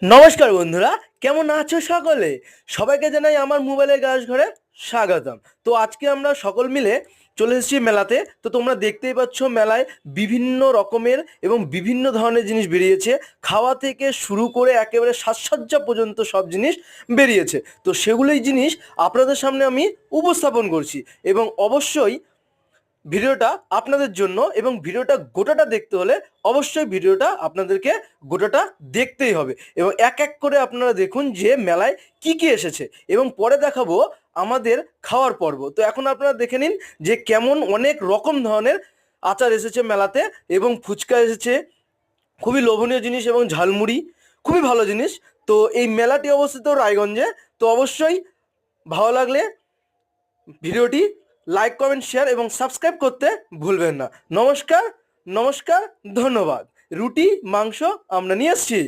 নমস্কার বন্ধুরা, কেমন আছো সকলে? সবাইকে জানাই আমার মোবাইলের গ্যারেজ ঘরে স্বাগতম। তো আজকে আমরা সকল মিলে চলে এসেছি মেলাতে। তো তোমরা দেখতেই পাচ্ছ মেলায় বিভিন্ন রকমের এবং বিভিন্ন ধরনের জিনিস বেরিয়েছে। খাওয়া থেকে শুরু করে একেবারে সাজসজ্জা পর্যন্ত সব জিনিস বেরিয়েছে। তো সেগুলোই জিনিস আপনাদের সামনে আমি উপস্থাপন করছি এবং অবশ্যই ভিডিওটা আপনাদের জন্য, এবং ভিডিওটা গোটাটা দেখতে হলে অবশ্যই ভিডিওটা আপনাদেরকে গোটাটা দেখতেই হবে। এবং এক এক করে আপনারা দেখুন যে মেলায় কি কি এসেছে, এবং পরে দেখাবো আমাদের খাওয়ার পর্ব। তো এখন আপনারা দেখে নিন যে কেমন অনেক রকম ধরনের আচার এসেছে মেলাতে, এবং ফুচকা এসেছে, খুবই লোভনীয় জিনিস, এবং ঝালমুড়ি খুবই ভালো জিনিস। তো এই মেলাটি অবস্থিত রায়গঞ্জে। তো অবশ্যই ভালো লাগলে ভিডিওটি লাইক, কমেন্ট, শেয়ার এবং সাবস্ক্রাইব করতে ভুলবেন না। নমস্কার, নমস্কার, ধন্যবাদ। রুটি মাংস আমরা নিয়ে এসছি।